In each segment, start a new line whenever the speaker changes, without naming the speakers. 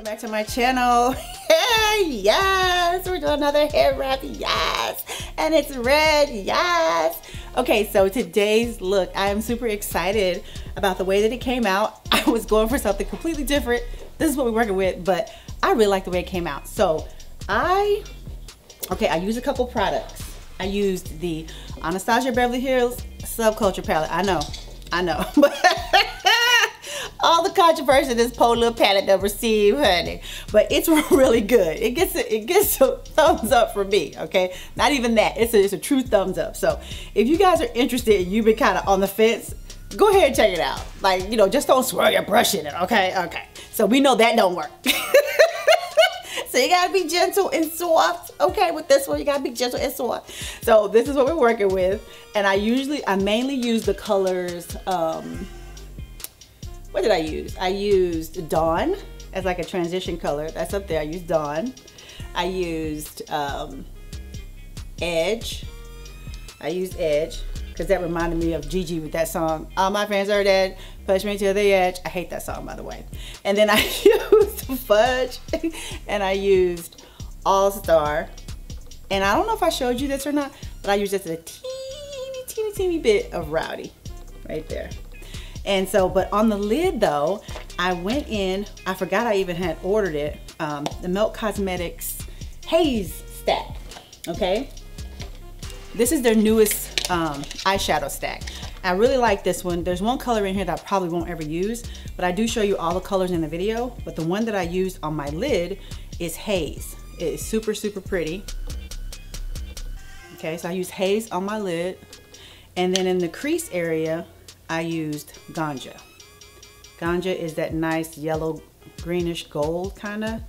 Welcome back to my channel. Yes, we're doing another hair wrap. Yes, and it's red. Yes. Okay, so today's look, I am super excited about the way that it came out. I was going for something completely different. This is what we're working with, but I really like the way it came out. So I used a couple products. I used the Anastasia Beverly Hills Subculture palette. I know, but all the controversy this poor little palette done received, honey. But it's really good. It gets a thumbs up from me, okay? Not even that, it's a true thumbs up. So if you guys are interested and you've been kind of on the fence, go ahead and check it out. Like, you know, just don't swirl your brush in it, okay? Okay, so we know that don't work. So you gotta be gentle and soft, okay? With this one, you gotta be gentle and soft. So this is what we're working with. And I mainly use the colors, what did I use? I used Dawn as like a transition color. That's up there. I used Dawn. I used Edge. I used Edge because that reminded me of Gigi with that song. All my friends are dead. Push me to the edge. I hate that song, by the way. And then I used Fudge and I used All Star. And I don't know if I showed you this or not, but I used just a teeny bit of Rowdy right there. And so, but on the lid though, I went in, I forgot I even had ordered it, the M.A.C Cosmetics Haze Stack, okay? This is their newest eyeshadow stack. I really like this one. There's one color in here that I probably won't ever use, but I do show you all the colors in the video. But the one that I used on my lid is Haze. It is super, super pretty. Okay, so I used Haze on my lid. And then in the crease area, I used Ganja. Ganja is that nice yellow greenish gold kind of.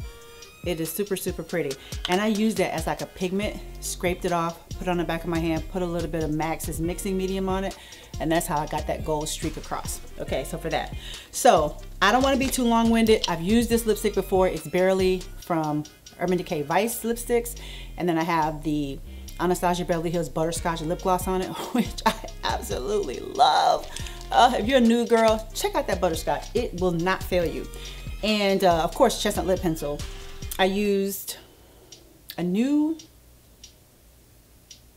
It is super, super pretty. And I used that as like a pigment, scraped it off, put it on the back of my hand, put a little bit of M.A.C's mixing medium on it, and that's how I got that gold streak across. Okay, so for that. So I don't want to be too long-winded. I've used this lipstick before. It's Barely from Urban Decay Vice lipsticks. And then I have the Anastasia Beverly Hills Butterscotch lip gloss on it, which I absolutely love. If you're a new girl, check out that butterscotch. It will not fail you. And of course, chestnut lip pencil. I used a new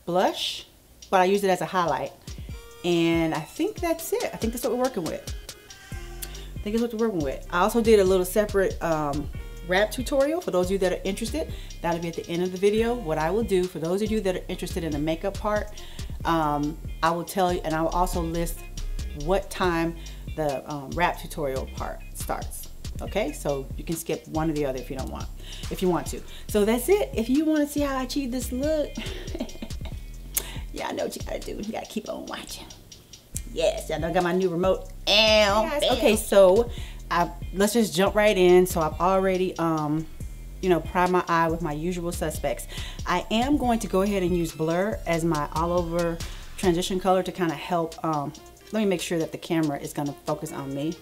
blush, but I used it as a highlight. And I think that's it. I think that's what we're working with. I also did a little separate wrap tutorial for those of you that are interested. That'll be at the end of the video. What I will do for those of you that are interested in the makeup part, I will tell you, and I will also list what time the wrap tutorial part starts. Okay, so you can skip one or the other if you want to. So that's it. If you want to see how I achieve this look, yeah, I know what you gotta do. You gotta keep on watching. Yes, I know I got my new remote. Okay, so let's just jump right in. So I've already you know, primed my eye with my usual suspects. I am going to go ahead and use Blur as my all over transition color to kind of help. Let me make sure that the camera is going to focus on me.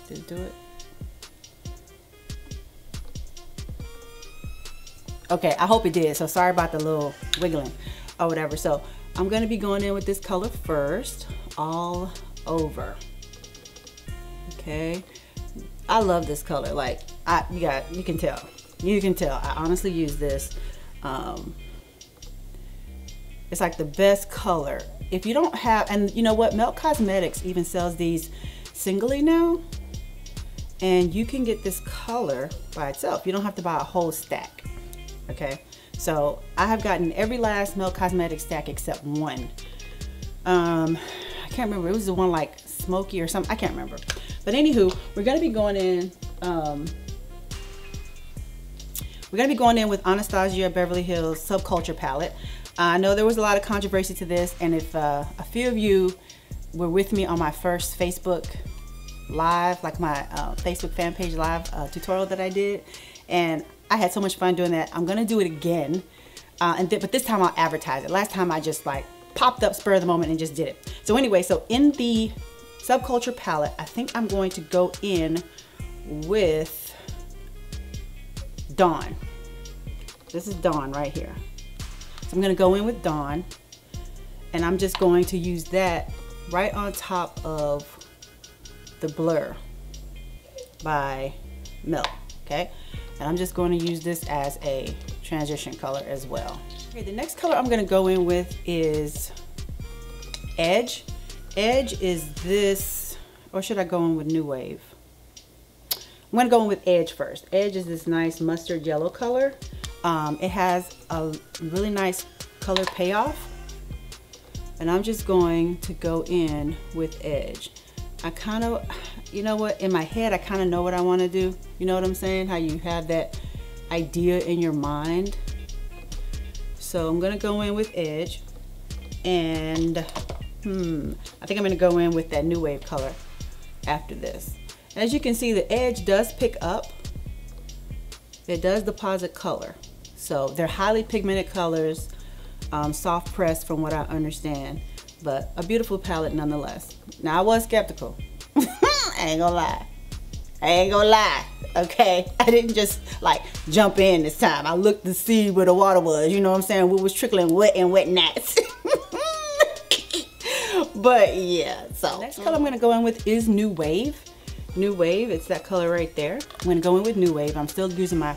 Did it do it? Okay, I hope it did. So sorry about the little wiggling or whatever. So I'm going to be going in with this color first, all over. Okay, I love this color. Like you can tell. I honestly use this. It's like the best color. If you don't have, and you know what, M.A.C Cosmetics even sells these singly now, and you can get this color by itself. You don't have to buy a whole stack. Okay, so I have gotten every last M.A.C Cosmetics stack except one. I can't remember. It was the one like smoky or something. I can't remember. But anywho, we're gonna be going in. We're gonna be going in with Anastasia Beverly Hills Subculture palette. I know there was a lot of controversy to this, and if a few of you were with me on my first Facebook live, like my Facebook fan page live tutorial that I did, and I had so much fun doing that. I'm gonna do it again, but this time I'll advertise it. Last time I just like popped up spur of the moment and just did it. So anyway, so in the Subculture palette, I think I'm going to go in with Dawn. This is Dawn right here. So I'm gonna go in with Dawn, and I'm just going to use that right on top of the Blur. by Milk, okay? And I'm just going to use this as a transition color as well. Okay, the next color I'm going to go in with is Edge. Edge is this, or should I go in with New Wave? I'm going to go in with Edge first. Edge is this nice mustard yellow color. It has a really nice color payoff. And I'm just going to go in with Edge. I kind of, you know what, in my head, I kind of know what I want to do. You know what I'm saying? How you have that idea in your mind. So I'm going to go in with Edge. And, I think I'm going to go in with that New Wave color after this. As you can see, the Edge does pick up. It does deposit color. So they're highly pigmented colors. Soft press from what I understand, but a beautiful palette nonetheless. Now I was skeptical. I ain't gonna lie. Okay, I didn't just like jump in this time. I looked to see where the water was, you know what I'm saying? What was trickling wet and wet gnats. But yeah, so next color I'm gonna go in with is New Wave. New Wave, it's that color right there. I'm gonna go in with New Wave. I'm still using my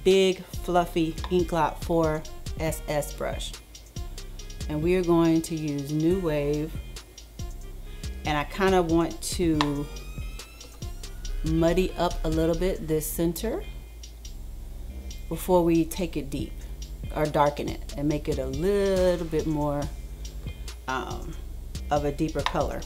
big fluffy Ink Lot 4SS brush. And we are going to use New Wave, and I kind of want to muddy up a little bit this center before we take it deep or darken it and make it a little bit more of a deeper color,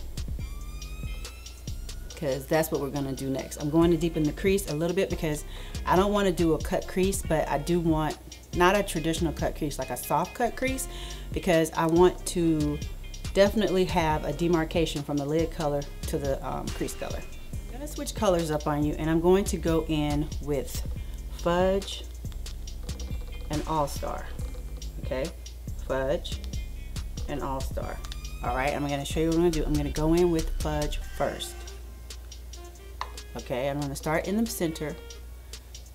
because that's what we're going to do next. I'm going to deepen the crease a little bit because I don't want to do a cut crease, but I do want not a traditional cut crease, like a soft cut crease, because I want to definitely have a demarcation from the lid color to the crease color. I'm going to switch colors up on you, and I'm going to go in with Fudge and All Star. Okay, Fudge and All Star. All right, I'm going to show you what I'm going to do. I'm going to go in with Fudge first. Okay, I'm going to start in the center,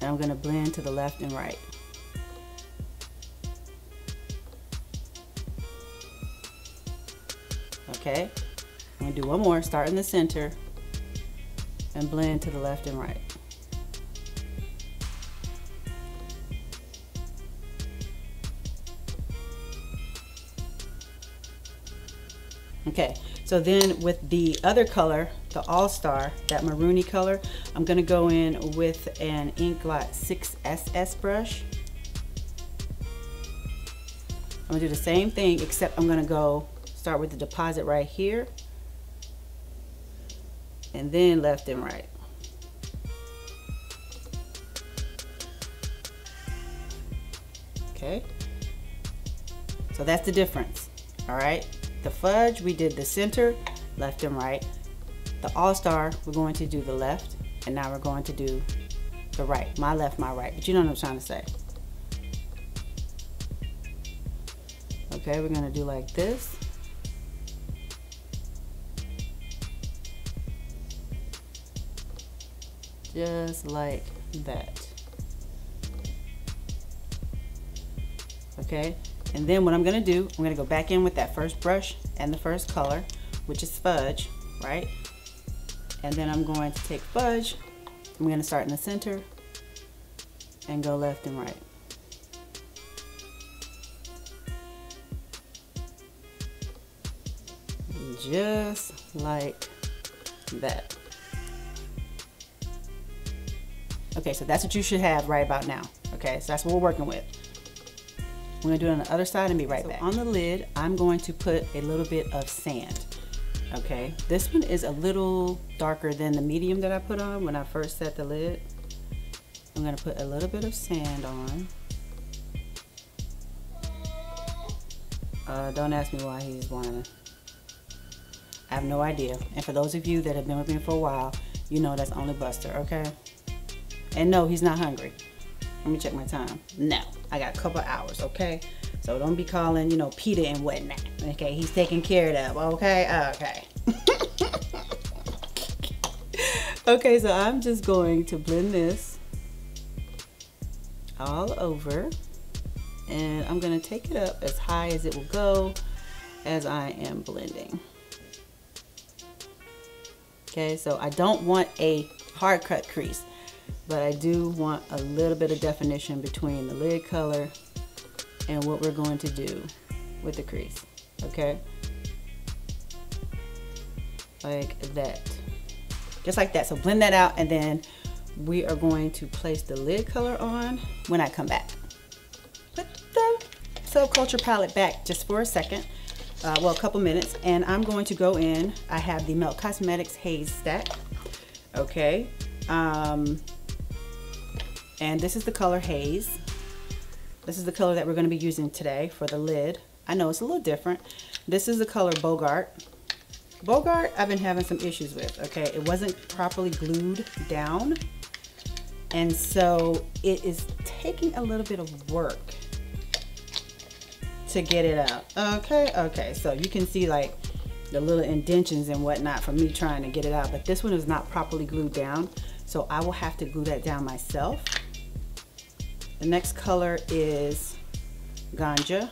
and I'm going to blend to the left and right. Okay, I'm going to do one more, start in the center and blend to the left and right. Okay, so then with the other color, the All Star, that maroony color, I'm going to go in with an Ink Lot 6SS brush. I'm going to do the same thing, except I'm going to go start with the deposit right here and then left and right. Okay, so that's the difference. All right, the Fudge, we did the center, left and right. The All Star, we're going to do the left, and now we're going to do the right. My left, my right, but you know what I'm trying to say. Okay, we're going to do like this. Just like that. Okay, and then what I'm going to do, I'm going to go back in with that first brush and the first color, which is Fudge, right? And then I'm going to take Fudge, I'm going to start in the center and go left and right. Just like that. Okay, so that's what you should have right about now. Okay, so that's what we're working with. We're gonna do it on the other side and be right back. On the lid, I'm going to put a little bit of sand. Okay, this one is a little darker than the medium that I put on when I first set the lid. I'm gonna put a little bit of sand on. Don't ask me why he's whining. I have no idea. And for those of you that have been with me for a while, you know that's only Buster, okay? And no, he's not hungry. Let me check my time. No, I got a couple hours, okay? So don't be calling, you know, Peter and whatnot. Okay, he's taken care of, okay? Okay. Okay, so I'm just going to blend this all over. And I'm gonna take it up as high as it will go as I am blending. Okay, so I don't want a hard cut crease. But I do want a little bit of definition between the lid color and what we're going to do with the crease, okay? Like that, just like that. So blend that out, and then we are going to place the lid color on when I come back. Put the Subculture palette back just for a second, well, a couple minutes, and I'm going to go in. I have the M.A.C Cosmetics Haze Stack, okay? And this is the color Haze. This is the color that we're going to be using today for the lid. I know it's a little different. This is the color Bogart. Bogart, I've been having some issues with, okay? It wasn't properly glued down, and so it is taking a little bit of work to get it out. Okay, so you can see like the little indentions and whatnot from me trying to get it out, but this one is not properly glued down, so I will have to glue that down myself. The next color is Ganja,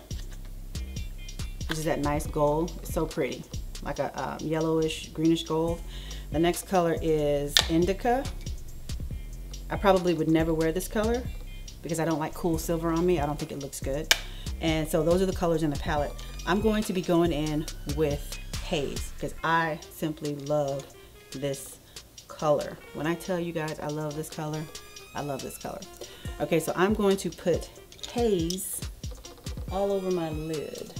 which is that nice gold. It's so pretty, like a yellowish, greenish gold. The next color is Indica. I probably would never wear this color because I don't like cool silver on me. I don't think it looks good. And so those are the colors in the palette. I'm going to be going in with Haze because I simply love this color. When I tell you guys I love this color, I love this color. Okay, so I'm going to put Haze all over my lid.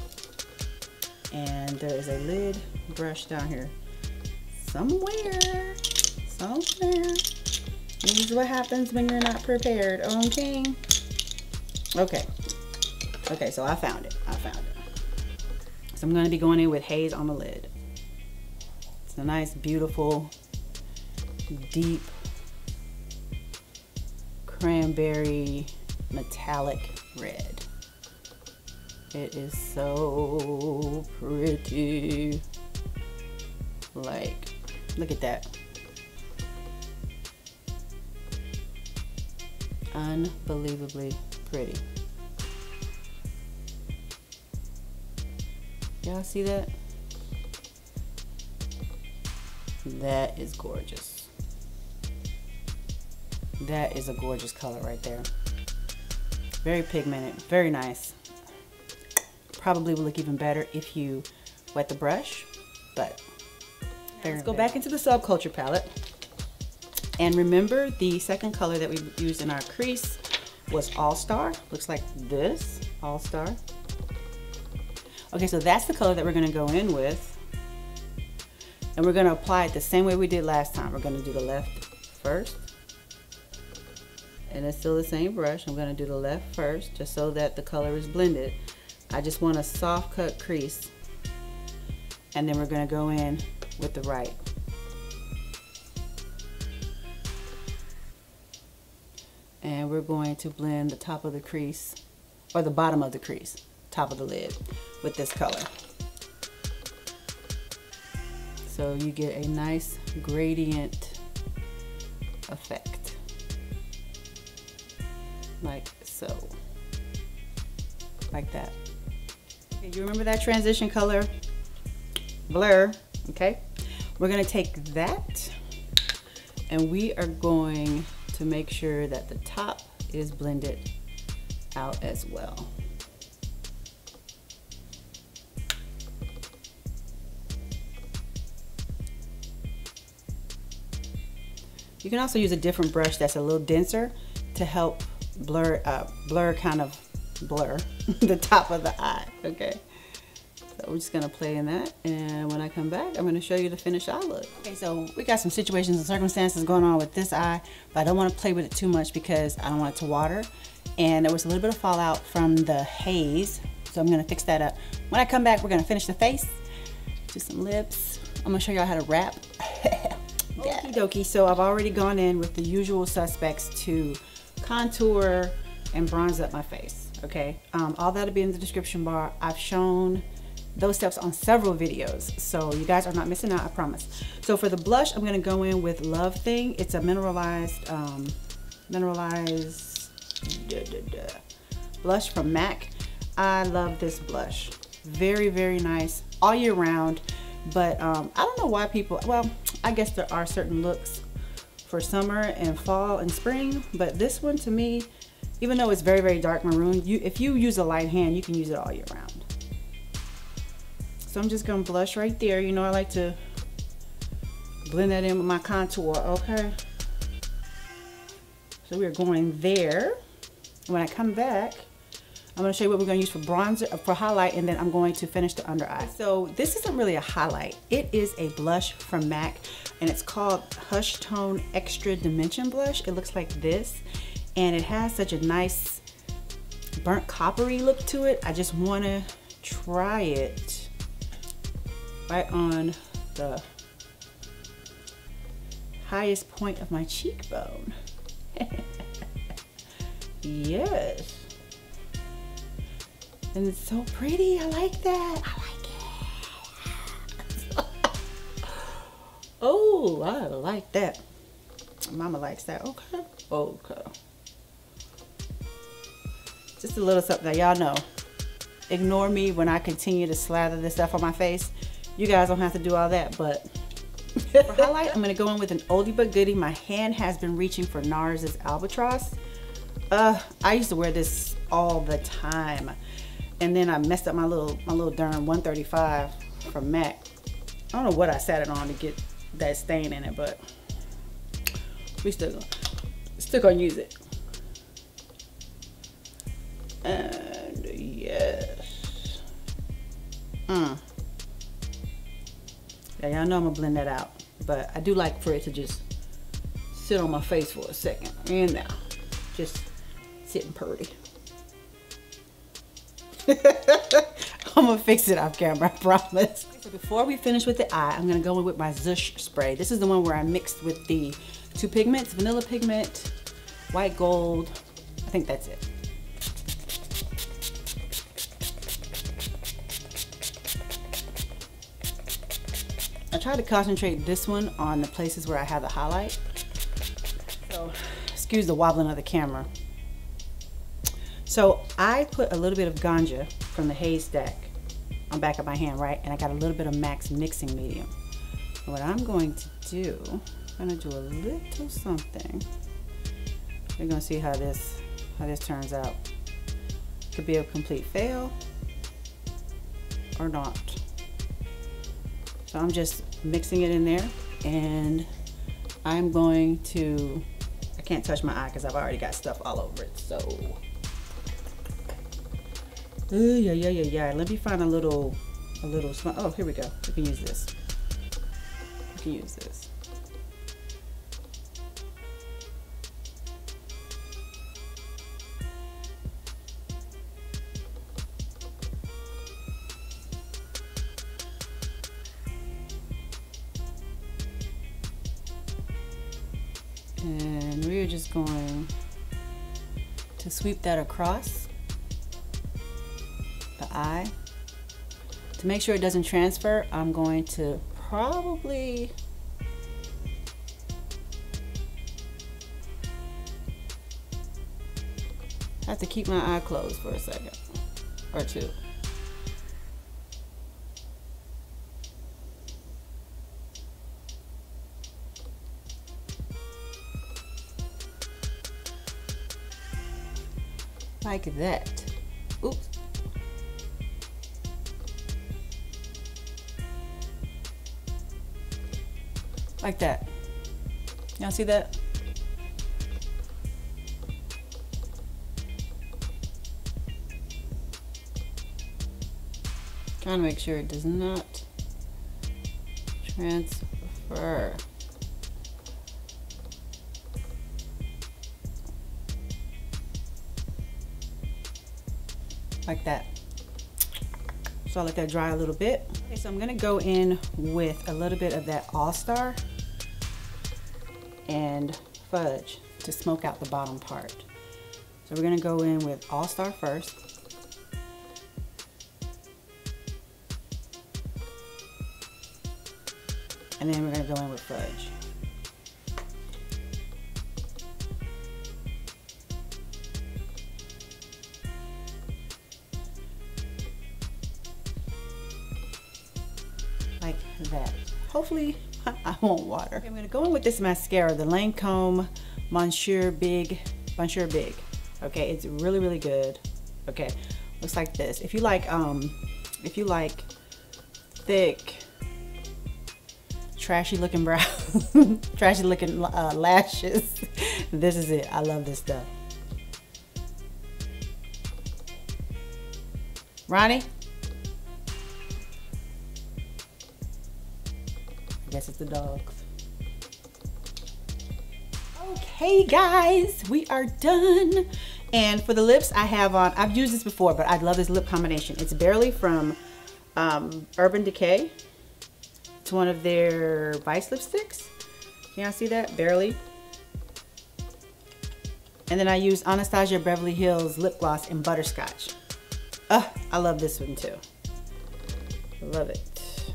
And there is a lid brush down here somewhere. This is what happens when you're not prepared, okay? Okay, so I found it. So I'm going to be going in with Haze on the lid. It's a nice, beautiful, deep cranberry metallic red. It is so pretty. Like, look at that. Unbelievably pretty. Y'all see that? That is gorgeous. That is a gorgeous color right there. Very pigmented, very nice. Probably will look even better if you wet the brush, but let's go back into the Subculture palette. And remember, the second color that we used in our crease was All Star. Looks like this, All Star. Okay, so that's the color that we're gonna go in with. And we're gonna apply it the same way we did last time. We're gonna do the left first. And it's still the same brush. I'm gonna do the left first, just so that the color is blended. I just want a soft cut crease. And then we're gonna go in with the right. And we're going to blend the top of the crease, or the bottom of the crease, top of the lid, with this color. So you get a nice gradient effect, like so, like that. Okay, you remember that transition color? Blur, okay? We're gonna take that and we are going to make sure that the top is blended out as well. You can also use a different brush that's a little denser to help blur the top of the eye, okay? So we're just gonna play in that, and when I come back, I'm gonna show you the finished eye look. Okay, so we got some situations and circumstances going on with this eye, but I don't wanna play with it too much because I don't want it to water. And there was a little bit of fallout from the haze, so I'm gonna fix that up. When I come back, we're gonna finish the face, do some lips. I'm gonna show y'all how to wrap. Okie dokie, so I've already gone in with the usual suspects to contour and bronze up my face, okay? All that'll be in the description bar. I've shown those steps on several videos, so you guys are not missing out, I promise. So for the blush, I'm gonna go in with Love Thing. It's a mineralized blush from M.A.C. I love this blush. Very, very nice all year round, but I don't know why people, well, I guess there are certain looks for summer and fall and spring, but this one to me, even though it's very, very dark maroon, if you use a light hand, you can use it all year round. So I'm just gonna blush right there. You know, I like to blend that in with my contour, okay? So we're going there. When I come back, I'm gonna show you what we're gonna use for bronzer, for highlight, and then I'm going to finish the under eye. So this isn't really a highlight. It is a blush from MAC, and it's called Hush Tone Extra Dimension Blush. It looks like this, and it has such a nice burnt coppery look to it. I just wanna try it right on the highest point of my cheekbone. Yes. And it's so pretty. I like that. I like it. Oh, I like that. Mama likes that. Okay. Okay. Just a little something that y'all know. Ignore me when I continue to slather this stuff on my face. You guys don't have to do all that, but for highlight, I'm gonna go in with an oldie but goodie. My hand has been reaching for NARS's Albatross. I used to wear this all the time, and then I messed up my little darn 135 from MAC. I don't know what I sat it on to get that stain in it, but we still gonna use it. And yes, yeah, y'all know I'm gonna blend that out, but I do like for it to just sit on my face for a second. And now, just sitting pretty. I'm gonna fix it off camera, I promise. So before we finish with the eye, I'm gonna go in with my Zhoosh spray. This is the one where I mixed with the two pigments, vanilla pigment, white gold. I think that's it. I try to concentrate this one on the places where I have the highlight. So, excuse the wobbling of the camera. So I put a little bit of Ganja from the Haze Stack on the back of my hand, right? And I got a little bit of M.A.C mixing medium. And what I'm going to do, I'm gonna do a little something. You're gonna see how this turns out. Could be a complete fail or not. So I'm just mixing it in there, and I'm going to, I can't touch my eye because I've already got stuff all over it, so. Ooh, yeah. Let me find a little small, oh, here we go. We can use this. We can use this. And we're just going to sweep that across the eye. To make sure it doesn't transfer, I'm going to probably have to keep my eye closed for a second or two. Like that. Oops. Like that. Y'all see that? Trying to make sure it does not transfer. Like that. So I'll let that dry a little bit. Okay, so I'm gonna go in with a little bit of that All-Star and Fudge to smoke out the bottom part. So we're gonna go in with All-Star first. And then we're gonna go in with Fudge. Like that. Hopefully I want water. Okay, I'm gonna go in with this mascara, the Lancome Monsieur Big. Okay, it's really, really good. Okay, looks like this. If you like thick, trashy looking brows, trashy looking lashes, this is it. I love this stuff. Ronnie? I guess it's the dogs. Okay guys, we are done. And for the lips I have on, I've used this before, but I love this lip combination. It's Barely from Urban Decay. It's one of their Vice lipsticks. Can y'all see that? Barely. And then I use Anastasia Beverly Hills lip gloss in Butterscotch. I love this one too. Love it.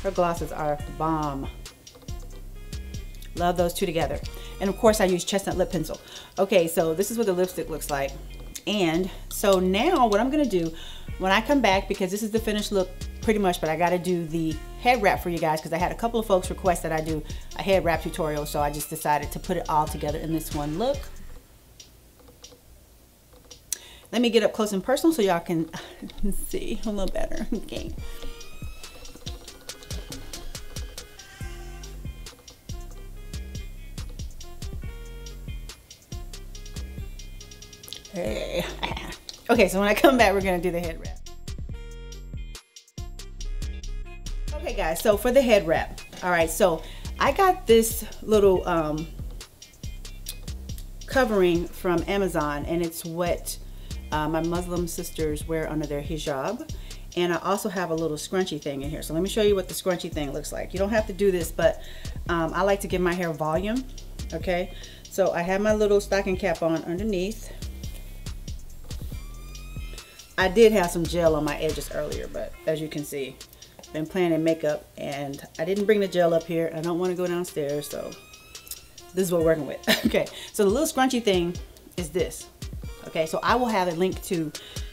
Her glosses are bomb. Love those two together. And of course I use Chestnut Lip Pencil. Okay, so this is what the lipstick looks like. And so now what I'm gonna do, when I come back, because this is the finished look pretty much, but I gotta do the head wrap for you guys because I had a couple of folks request that I do a head wrap tutorial, so I just decided to put it all together in this one look. Let me get up close and personal so y'all can see a little better. Okay. Hey. Okay, so when I come back, we're gonna do the head wrap. Okay guys, so for the head wrap, all right, so I got this little covering from Amazon, and it's what my Muslim sisters wear under their hijab. And I also have a little scrunchy thing in here. So let me show you what the scrunchy thing looks like. You don't have to do this, but I like to give my hair volume, okay? So I have my little stocking cap on underneath. I did have some gel on my edges earlier, but as you can see, I've been playing in makeup and I didn't bring the gel up here. I don't want to go downstairs, so this is what we're working with. Okay, so the little scrunchy thing is this. Okay, so I will have a link to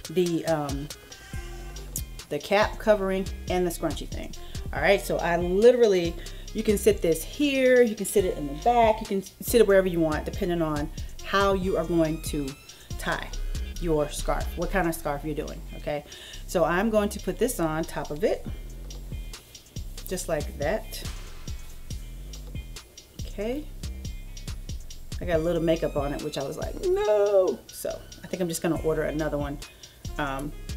the cap covering and the scrunchy thing. All right, so I literally, you can sit this here, you can sit it in the back, you can sit it wherever you want, depending on how you are going to tie your scarf, what kind of scarf you're doing. Okay, so I'm going to put this on top of it, just like that. Okay, I got a little makeup on it, which I was like, no. So I think I'm just gonna order another one.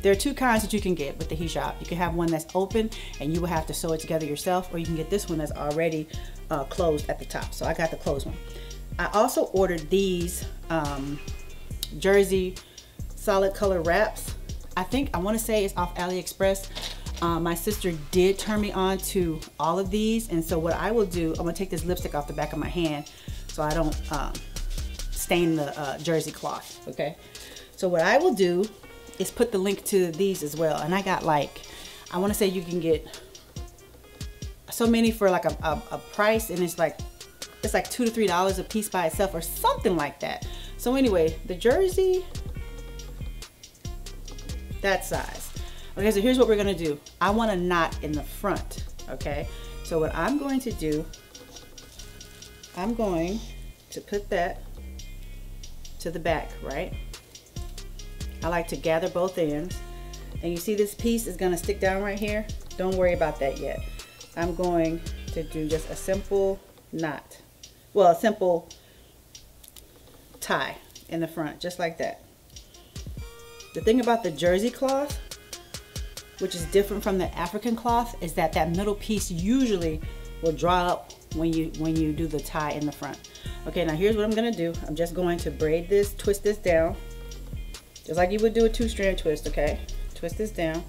There are two kinds that you can get with the hijab. You can have one that's open and you will have to sew it together yourself, or you can get this one that's already closed at the top. So I got the closed one. I also ordered these jersey solid color wraps. I want to say it's off AliExpress. My sister did turn me on to all of these, and so what I will do, I'm gonna take this lipstick off the back of my hand so I don't stain the jersey cloth. Okay, so what I will do is put the link to these as well. And I got like, I want to say you can get so many for like a price, and it's like $2 to $3 a piece by itself or something like that. So anyway, the jersey, that size. Okay, so here's what we're gonna do. I want a knot in the front. Okay, so what I'm going to do, I'm going to put that to the back, right? I like to gather both ends, and you see this piece is gonna stick down right here. Don't worry about that yet. I'm going to do just a simple knot, well, a simple tie in the front, just like that. The thing about the jersey cloth, which is different from the African cloth, is that that middle piece usually will draw up when you do the tie in the front. Okay, now here's what I'm gonna do. I'm just going to braid this, twist this down, just like you would do a 2-strand twist. Okay, twist this down.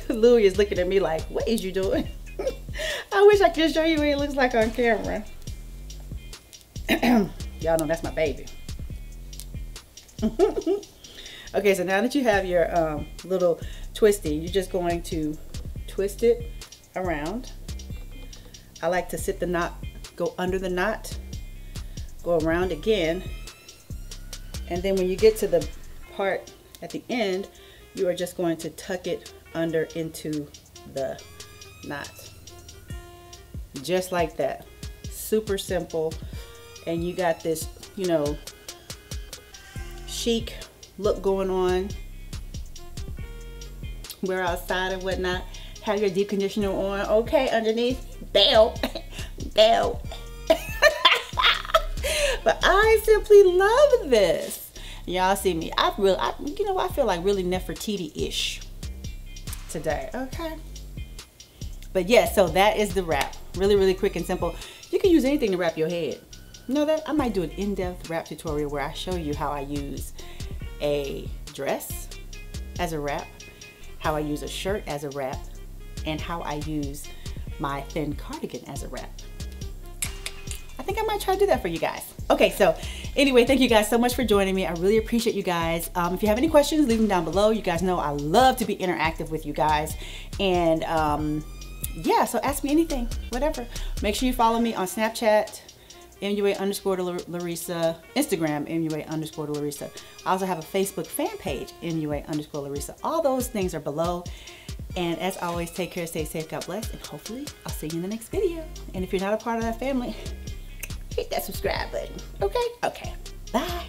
Louis is looking at me like, what is you doing? I wish I could show you what it looks like on camera. Y'all know that's my baby. Okay, so now that you have your little twisty, you're just going to twist it around. I like to sit the knot, go under the knot, go around again, and then when you get to the part at the end, you are just going to tuck it under into the not. Just like that. Super simple. And you got this, you know, chic look going on. We're outside and whatnot. Have your deep conditioner on. Okay, underneath. Bell. Bell. But I simply love this. Y'all see me. You know, I feel like really Nefertiti-ish today. Okay. But yeah, so that is the wrap. Really, really quick and simple. You can use anything to wrap your head. You know that? I might do an in-depth wrap tutorial where I show you how I use a dress as a wrap, how I use a shirt as a wrap, and how I use my thin cardigan as a wrap. I think I might try to do that for you guys. Okay, so anyway, thank you guys so much for joining me. I really appreciate you guys. If you have any questions, leave them down below. You guys know I love to be interactive with you guys. And yeah, so ask me anything, whatever. Make sure you follow me on Snapchat, MUA_Larissa, Instagram, MUA_Larissa. I also have a Facebook fan page, MUA_Larissa. All those things are below. And as always, take care, stay safe, God bless, and hopefully I'll see you in the next video. And if you're not a part of that family, hit that subscribe button. Okay? Okay. Bye.